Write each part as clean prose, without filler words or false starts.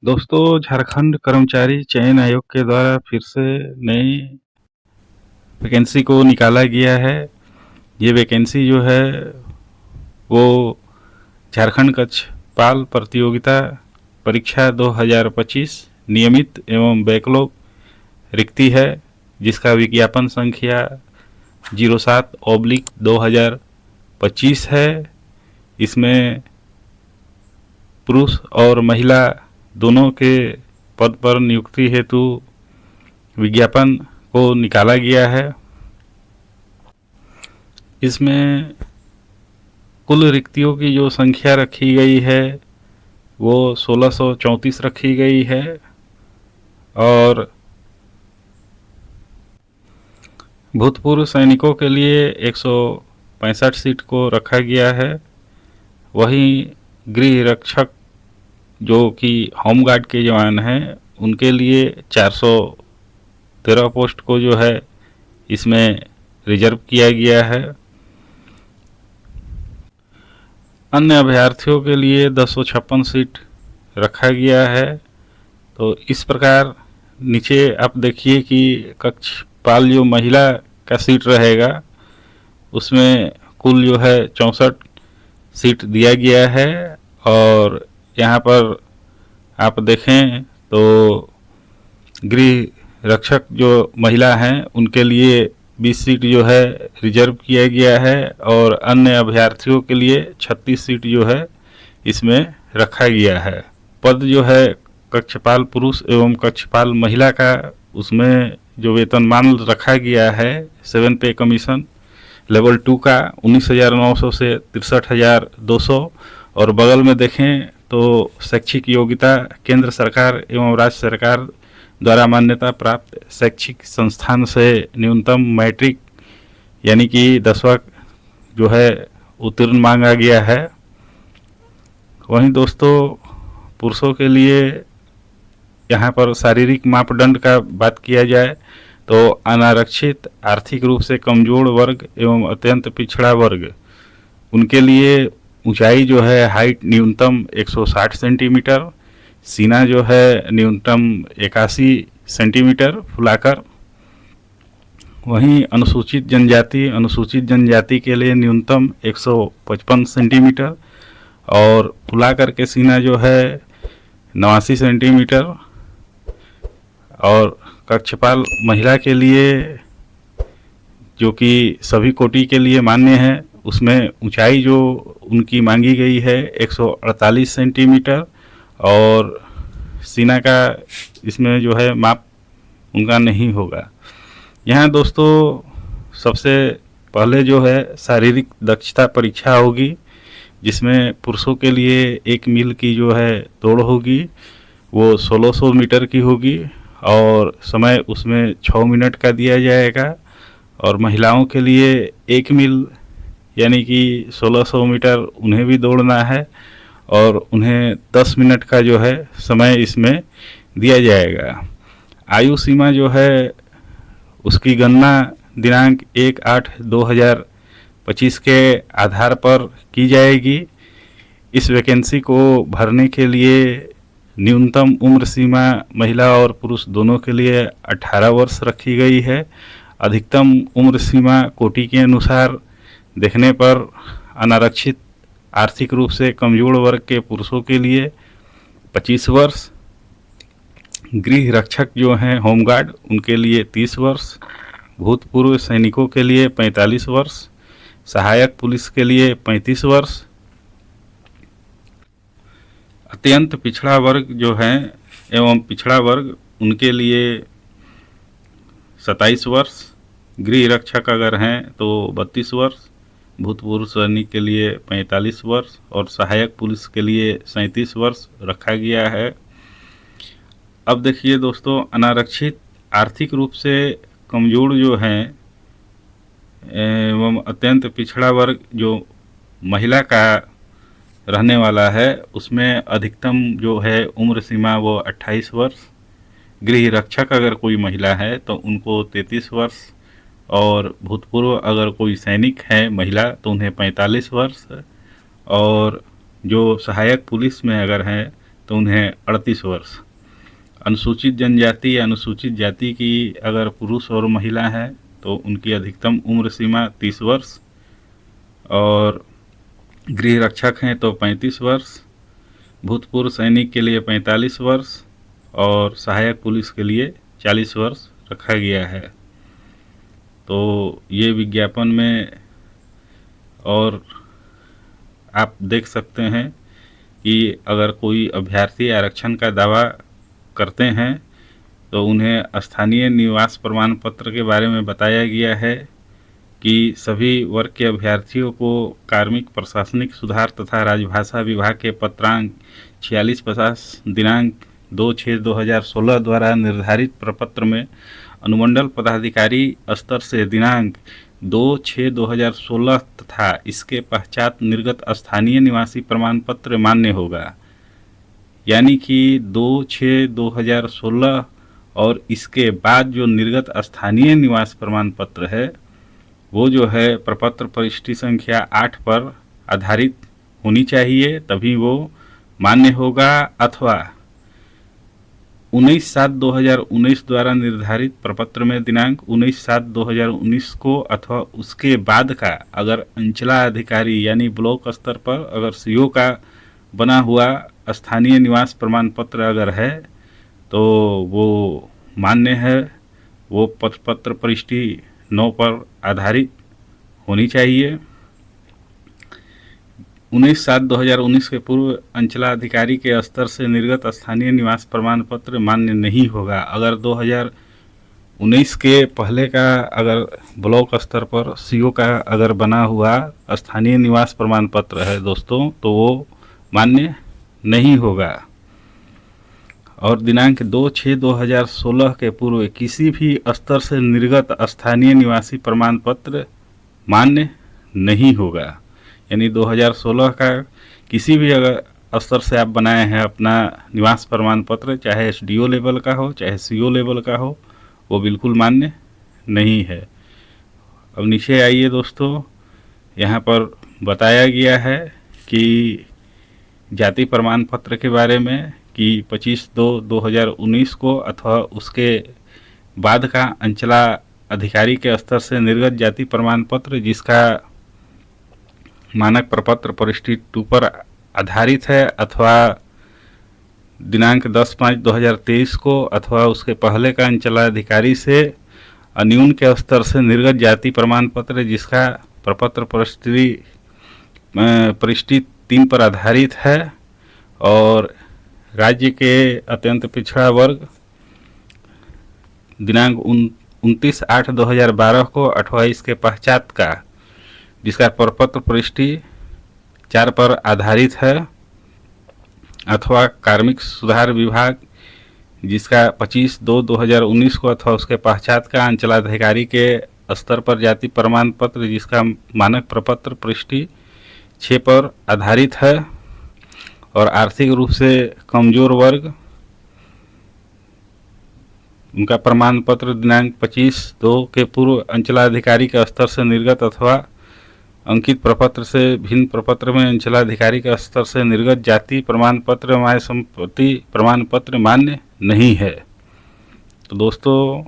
दोस्तों, झारखंड कर्मचारी चयन आयोग के द्वारा फिर से नई वैकेंसी को निकाला गया है। ये वैकेंसी जो है वो झारखंड कक्षपाल प्रतियोगिता परीक्षा 2025 नियमित एवं बैकलॉग रिक्ति है, जिसका विज्ञापन संख्या 07/2025 है। इसमें पुरुष और महिला दोनों के पद पर नियुक्ति हेतु विज्ञापन को निकाला गया है। इसमें कुल रिक्तियों की जो संख्या रखी गई है वो 1634 रखी गई है और भूतपूर्व सैनिकों के लिए 165 सीट को रखा गया है। वहीं गृह रक्षक जो कि होमगार्ड के जवान हैं उनके लिए 413 पोस्ट को जो है इसमें रिजर्व किया गया है। अन्य अभ्यर्थियों के लिए 256 सीट रखा गया है। तो इस प्रकार नीचे आप देखिए कि कक्षपाल जो महिला का सीट रहेगा उसमें कुल जो है 64 सीट दिया गया है और यहाँ पर आप देखें तो गृह रक्षक जो महिला हैं उनके लिए 20 सीट जो है रिजर्व किया गया है और अन्य अभ्यर्थियों के लिए 36 सीट जो है इसमें रखा गया है। पद जो है कक्षपाल पुरुष एवं कक्षपाल महिला का, उसमें जो वेतनमान रखा गया है 7 पे कमीशन लेवल 2 का 19,900 से 63,200 और बगल में देखें तो शैक्षिक योग्यता केंद्र सरकार एवं राज्य सरकार द्वारा मान्यता प्राप्त शैक्षिक संस्थान से न्यूनतम मैट्रिक यानी कि 10वां जो है उत्तीर्ण मांगा गया है। वहीं दोस्तों पुरुषों के लिए यहाँ पर शारीरिक मापदंड का बात किया जाए तो अनारक्षित, आर्थिक रूप से कमजोर वर्ग एवं अत्यंत पिछड़ा वर्ग, उनके लिए ऊंचाई जो है हाइट न्यूनतम 160 सेंटीमीटर, सीना जो है न्यूनतम 81 सेंटीमीटर फुलाकर। वहीं अनुसूचित जनजाति के लिए न्यूनतम 155 सेंटीमीटर और फुलाकर के सीना जो है 89 सेंटीमीटर। और कक्षपाल महिला के लिए जो कि सभी कोटि के लिए मान्य है, उसमें ऊंचाई जो उनकी मांगी गई है 148 सेंटीमीटर और सीना का इसमें जो है माप उनका नहीं होगा। यहाँ दोस्तों सबसे पहले जो है शारीरिक दक्षता परीक्षा होगी, जिसमें पुरुषों के लिए 1 मील की जो है दौड़ होगी, वो 1600 मीटर की होगी और समय उसमें 6 मिनट का दिया जाएगा। और महिलाओं के लिए 1 मील यानी कि 1600 मीटर उन्हें भी दौड़ना है और उन्हें 10 मिनट का जो है समय इसमें दिया जाएगा। आयु सीमा जो है उसकी गणना दिनांक 1/8/2025 के आधार पर की जाएगी। इस वैकेंसी को भरने के लिए न्यूनतम उम्र सीमा महिला और पुरुष दोनों के लिए 18 वर्ष रखी गई है। अधिकतम उम्र सीमा कोटि के अनुसार देखने पर अनारक्षित, आर्थिक रूप से कमजोर वर्ग के पुरुषों के लिए 25 वर्ष, गृह रक्षक जो हैं होमगार्ड उनके लिए 30 वर्ष, भूतपूर्व सैनिकों के लिए 45 वर्ष, सहायक पुलिस के लिए 35 वर्ष, अत्यंत पिछड़ा वर्ग जो है एवं पिछड़ा वर्ग उनके लिए 27 वर्ष, गृह रक्षक अगर हैं तो 32 वर्ष, भूतपूर्व सैनिक के लिए 45 वर्ष और सहायक पुलिस के लिए 37 वर्ष रखा गया है। अब देखिए दोस्तों, अनारक्षित, आर्थिक रूप से कमजोर जो हैं एवं अत्यंत पिछड़ा वर्ग जो महिला का रहने वाला है, उसमें अधिकतम जो है उम्र सीमा वो 28 वर्ष, गृह रक्षक अगर कोई महिला है तो उनको 33 वर्ष और भूतपूर्व अगर कोई सैनिक है महिला तो उन्हें 45 वर्ष और जो सहायक पुलिस में अगर हैं तो उन्हें 38 वर्ष। अनुसूचित जनजाति या अनुसूचित जाति की अगर पुरुष और महिला है तो उनकी अधिकतम उम्र सीमा 30 वर्ष, और गृह रक्षक हैं तो 35 वर्ष, भूतपूर्व सैनिक के लिए 45 वर्ष और सहायक पुलिस के लिए 40 वर्ष रखा गया है। तो ये विज्ञापन में, और आप देख सकते हैं कि अगर कोई अभ्यर्थी आरक्षण का दावा करते हैं तो उन्हें स्थानीय निवास प्रमाण पत्र के बारे में बताया गया है कि सभी वर्ग के अभ्यर्थियों को कार्मिक प्रशासनिक सुधार तथा राजभाषा विभाग के पत्रांक 4650 दिनांक 2/6/2016 द्वारा निर्धारित प्रपत्र में अनुमंडल पदाधिकारी स्तर से दिनांक 2/6/2016 तथा इसके पश्चात निर्गत स्थानीय निवासी प्रमाण पत्र मान्य होगा। यानी कि 2/6/2016 और इसके बाद जो निर्गत स्थानीय निवास प्रमाण पत्र है वो जो है प्रपत्र परिशिष्टि संख्या 8 पर आधारित होनी चाहिए, तभी वो मान्य होगा। अथवा 19/7/2019 द्वारा निर्धारित प्रपत्र में दिनांक 19/7/2019 को अथवा उसके बाद का अगर अंचला अधिकारी यानी ब्लॉक स्तर पर अगर सीओ का बना हुआ स्थानीय निवास प्रमाण पत्र अगर है तो वो मान्य है, वो पत्र परिशिष्टि 9 पर आधारित होनी चाहिए। 19/7/2019 के पूर्व अंचलाधिकारी के स्तर से निर्गत स्थानीय निवास प्रमाण पत्र मान्य नहीं होगा। अगर 2019 के पहले का अगर ब्लॉक स्तर पर सीओ का अगर बना हुआ स्थानीय निवास प्रमाण पत्र है दोस्तों, तो वो मान्य नहीं होगा। और दिनांक 2/6/2016 के पूर्व किसी भी स्तर से निर्गत स्थानीय निवासी प्रमाण पत्र मान्य नहीं होगा। यानी 2016 का किसी भी अगर स्तर से आप बनाए हैं अपना निवास प्रमाण पत्र, चाहे एसडीओ लेवल का हो चाहे सीओ लेवल का हो, वो बिल्कुल मान्य नहीं है। अब नीचे आइए दोस्तों, यहाँ पर बताया गया है कि जाति प्रमाण पत्र के बारे में कि 25/2/2019 को अथवा उसके बाद का अंचला अधिकारी के स्तर से निर्गत जाति प्रमाण पत्र जिसका मानक प्रपत्र परिशिष्टि 2 पर आधारित है, अथवा दिनांक 10/5/2023 को अथवा उसके पहले का अंचलाधिकारी से अन्यून के स्तर से निर्गत जाति प्रमाण पत्र जिसका प्रपत्र परिशिष्टि 3 पर आधारित है, और राज्य के अत्यंत पिछड़ा वर्ग दिनांक 29/8/2012 को अथवा इसके पश्चात का जिसका प्रपत्र परिशिष्टि 4 पर आधारित है, अथवा कार्मिक सुधार विभाग जिसका 25/2/2019 को अथवा उसके पश्चात का अंचलाधिकारी के स्तर पर जाति प्रमाण पत्र जिसका मानक प्रपत्र परिशिष्टि 6 पर आधारित है, और आर्थिक रूप से कमजोर वर्ग उनका प्रमाण पत्र दिनांक 25/2 के पूर्व अंचलाधिकारी के स्तर से निर्गत अथवा अंकित प्रपत्र से भिन्न प्रपत्र में अंचलाधिकारी के स्तर से निर्गत जाति प्रमाण पत्र माय संपत्ति प्रमाण पत्र मान्य नहीं है। तो दोस्तों,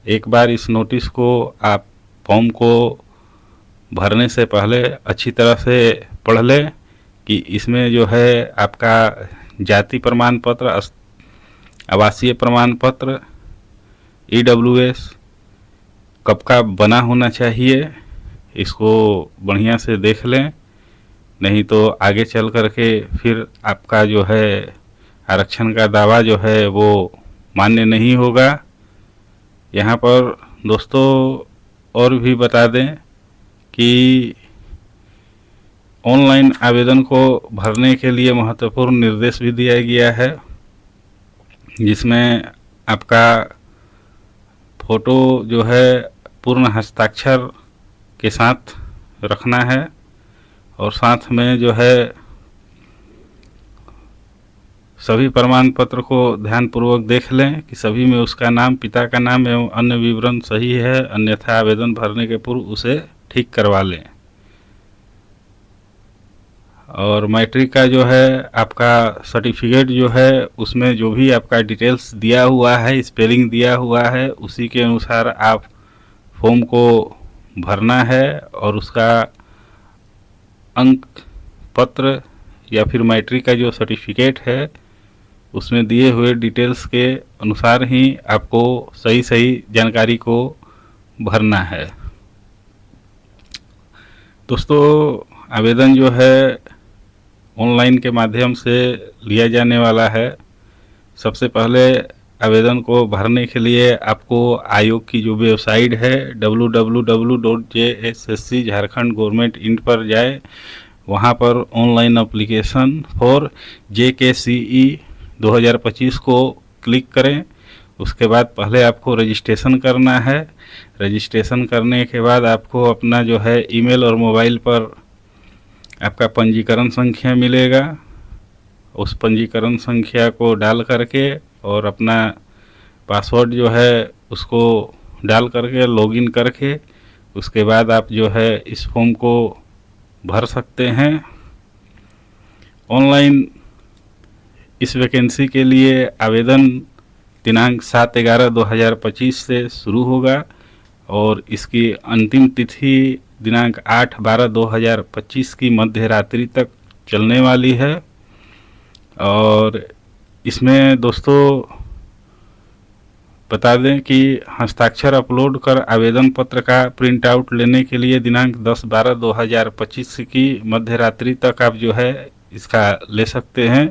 एक बार इस नोटिस को आप फॉर्म को भरने से पहले अच्छी तरह से पढ़ लें कि इसमें जो है आपका जाति प्रमाण पत्र, आवासीय प्रमाण पत्र, EWS कब का बना होना चाहिए, इसको बढ़िया से देख लें, नहीं तो आगे चल करके फिर आपका जो है आरक्षण का दावा जो है वो मान्य नहीं होगा। यहाँ पर दोस्तों और भी बता दें कि ऑनलाइन आवेदन को भरने के लिए महत्वपूर्ण निर्देश भी दिया गया है, जिसमें आपका फ़ोटो जो है पूर्ण हस्ताक्षर के साथ रखना है, और साथ में जो है सभी प्रमाण पत्र को ध्यानपूर्वक देख लें कि सभी में उसका नाम, पिता का नाम एवं अन्य विवरण सही है, अन्यथा आवेदन भरने के पूर्व उसे ठीक करवा लें। और मैट्रिक का जो है आपका सर्टिफिकेट जो है उसमें जो भी आपका डिटेल्स दिया हुआ है, स्पेलिंग दिया हुआ है, उसी के अनुसार आप फॉर्म को भरना है और उसका अंक पत्र या फिर मैट्रिक का जो सर्टिफिकेट है उसमें दिए हुए डिटेल्स के अनुसार ही आपको सही सही जानकारी को भरना है। दोस्तों, आवेदन जो है ऑनलाइन के माध्यम से लिया जाने वाला है। सबसे पहले आवेदन को भरने के लिए आपको आयोग की जो वेबसाइट है www.JSSC झारखंड गवर्नमेंट इंट पर जाए, वहाँ पर ऑनलाइन एप्लीकेशन फॉर JKCE 2025 को क्लिक करें। उसके बाद पहले आपको रजिस्ट्रेशन करना है। रजिस्ट्रेशन करने के बाद आपको अपना जो है ईमेल और मोबाइल पर आपका पंजीकरण संख्या मिलेगा। उस पंजीकरण संख्या को डाल करके और अपना पासवर्ड जो है उसको डाल करके लॉगिन करके उसके बाद आप जो है इस फॉर्म को भर सकते हैं। ऑनलाइन इस वैकेंसी के लिए आवेदन दिनांक 7/11/2025 से शुरू होगा और इसकी अंतिम तिथि दिनांक 8/12/2025 की मध्य रात्रि तक चलने वाली है। और इसमें दोस्तों बता दें कि हस्ताक्षर अपलोड कर आवेदन पत्र का प्रिंट आउट लेने के लिए दिनांक 10/12/2025 की मध्य रात्रि तक आप जो है इसका ले सकते हैं।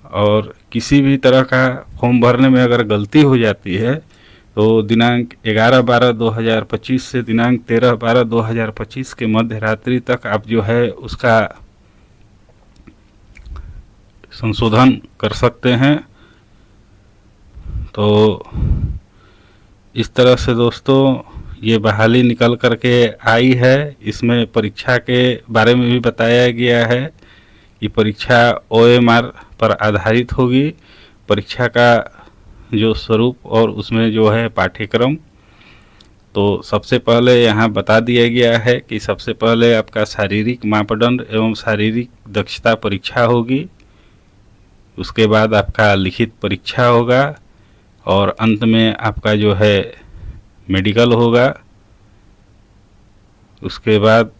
और किसी भी तरह का फॉर्म भरने में अगर गलती हो जाती है तो दिनांक 11/12/2025 से दिनांक 13/12/2025 के मध्य रात्रि तक आप जो है उसका संशोधन कर सकते हैं। तो इस तरह से दोस्तों ये बहाली निकल करके आई है। इसमें परीक्षा के बारे में भी बताया गया है कि परीक्षा OMR पर आधारित होगी। परीक्षा का जो स्वरूप और उसमें जो है पाठ्यक्रम, तो सबसे पहले यहाँ बता दिया गया है कि सबसे पहले आपका शारीरिक मापदंड एवं शारीरिक दक्षता परीक्षा होगी। उसके बाद आपका लिखित परीक्षा होगा और अंत में आपका जो है मेडिकल होगा। उसके बाद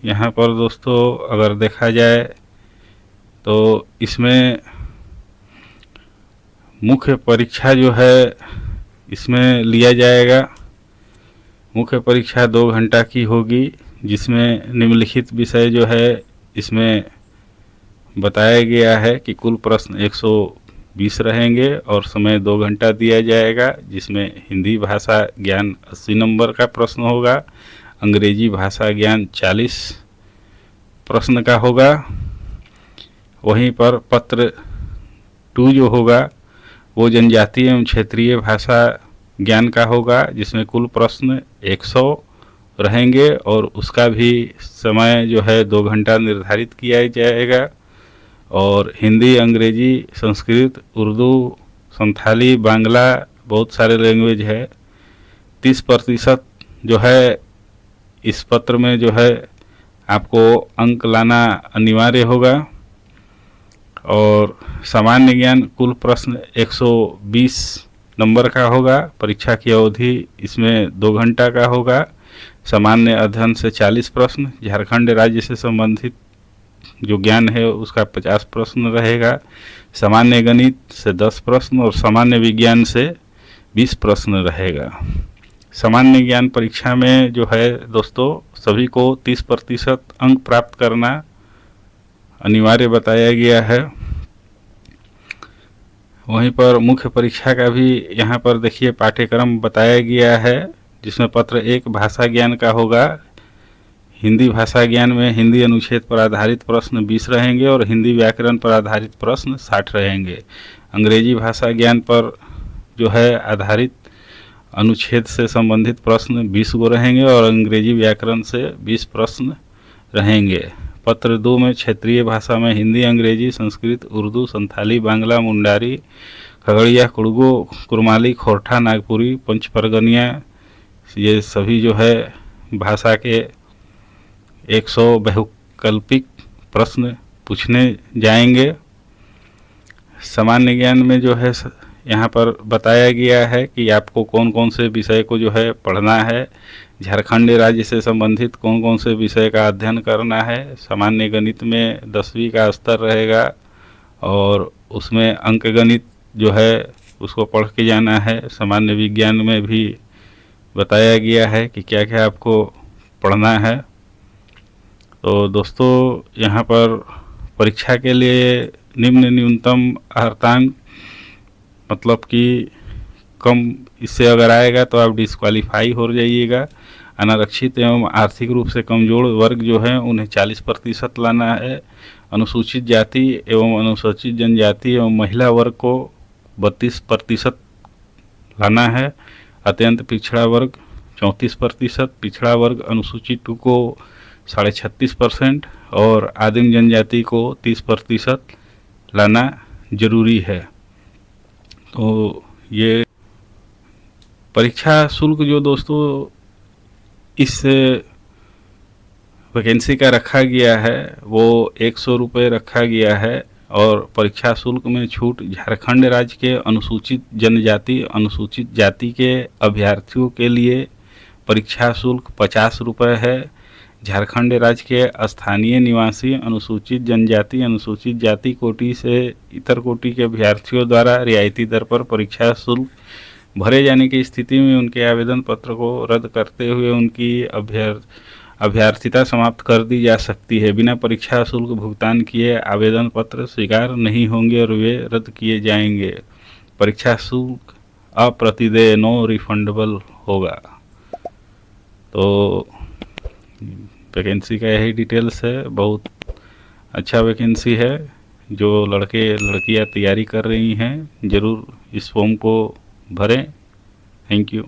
यहाँ पर दोस्तों अगर देखा जाए तो इसमें मुख्य परीक्षा जो है इसमें लिया जाएगा। मुख्य परीक्षा 2 घंटा की होगी जिसमें निम्नलिखित विषय जो है इसमें बताया गया है कि कुल प्रश्न 120 रहेंगे और समय 2 घंटा दिया जाएगा, जिसमें हिंदी भाषा ज्ञान 80 नंबर का प्रश्न होगा, अंग्रेजी भाषा ज्ञान 40 प्रश्न का होगा। वहीं पर पत्र 2 जो होगा वो जनजातीय एवं क्षेत्रीय भाषा ज्ञान का होगा, जिसमें कुल प्रश्न 100 रहेंगे और उसका भी समय जो है 2 घंटा निर्धारित किया जाएगा। और हिंदी, अंग्रेजी, संस्कृत, उर्दू, संथाली, बांग्ला, बहुत सारे लैंग्वेज है। 30% जो है इस पत्र में जो है आपको अंक लाना अनिवार्य होगा। और सामान्य ज्ञान कुल प्रश्न 120 नंबर का होगा। परीक्षा की अवधि इसमें 2 घंटा का होगा। सामान्य अध्ययन से 40 प्रश्न, झारखंड राज्य से संबंधित जो ज्ञान है उसका 50 प्रश्न रहेगा, सामान्य गणित से 10 प्रश्न और सामान्य विज्ञान से 20 प्रश्न रहेगा। सामान्य ज्ञान परीक्षा में जो है दोस्तों सभी को 30% अंक प्राप्त करना अनिवार्य बताया गया है। वहीं पर मुख्य परीक्षा का भी यहाँ पर देखिए पाठ्यक्रम बताया गया है, जिसमें पत्र 1 भाषा ज्ञान का होगा। हिंदी भाषा ज्ञान में हिंदी अनुच्छेद पर आधारित प्रश्न 20 रहेंगे और हिंदी व्याकरण पर आधारित प्रश्न 60 रहेंगे। अंग्रेजी भाषा ज्ञान पर जो है आधारित अनुच्छेद से संबंधित प्रश्न 20 गो रहेंगे और अंग्रेजी व्याकरण से 20 प्रश्न रहेंगे। पत्र 2 में क्षेत्रीय भाषा में हिंदी, अंग्रेजी, संस्कृत, उर्दू, संथाली, बांग्ला, मुंडारी, खगड़िया, कुड़गो, कुरमाली, खोरठा, नागपुरी, पंचपरगनिया, ये सभी जो है भाषा के 100 बहुकल्पिक प्रश्न पूछने जाएंगे। सामान्य ज्ञान में जो है यहाँ पर बताया गया है कि आपको कौन कौन से विषय को जो है पढ़ना है, झारखंड राज्य से संबंधित कौन कौन से विषय का अध्ययन करना है। सामान्य गणित में 10वीं का स्तर रहेगा और उसमें अंक गणित जो है उसको पढ़ के जाना है। सामान्य विज्ञान में भी बताया गया है कि क्या क्या आपको पढ़ना है। तो दोस्तों यहाँ पर परीक्षा के लिए न्यूनतम अर्हतांक मतलब कि कम इससे अगर आएगा तो आप डिस्क्वालीफाई हो जाइएगा। अनारक्षित एवं आर्थिक रूप से कमजोर वर्ग जो है उन्हें 40% लाना है। अनुसूचित जाति एवं अनुसूचित जनजाति एवं महिला वर्ग को 32% लाना है। अत्यंत पिछड़ा वर्ग 34%, पिछड़ा वर्ग अनुसूचित को 36.5% और आदिम जनजाति को 30% लाना जरूरी है। तो ये परीक्षा शुल्क जो दोस्तों इस वैकेंसी का रखा गया है वो 100 रुपये रखा गया है और परीक्षा शुल्क में छूट झारखंड राज्य के अनुसूचित जनजाति अनुसूचित जाति के अभ्यर्थियों के लिए परीक्षा शुल्क 50 रुपये है। झारखंड राज्य के स्थानीय निवासी अनुसूचित जनजाति अनुसूचित जाति कोटि से इतर कोटि के अभ्यर्थियों द्वारा रियायती दर पर परीक्षा शुल्क भरे जाने की स्थिति में उनके आवेदन पत्र को रद्द करते हुए उनकी अभ्यर्थिता समाप्त कर दी जा सकती है। बिना परीक्षा शुल्क भुगतान किए आवेदन पत्र स्वीकार नहीं होंगे और वे रद्द किए जाएंगे। परीक्षा शुल्क अप्रतिदेय नो रिफंडेबल होगा। तो वैकेंसी का यही डिटेल्स है। बहुत अच्छा वैकेंसी है। जो लड़के लड़कियां तैयारी कर रही हैं ज़रूर इस फॉर्म को भरें। Thank you.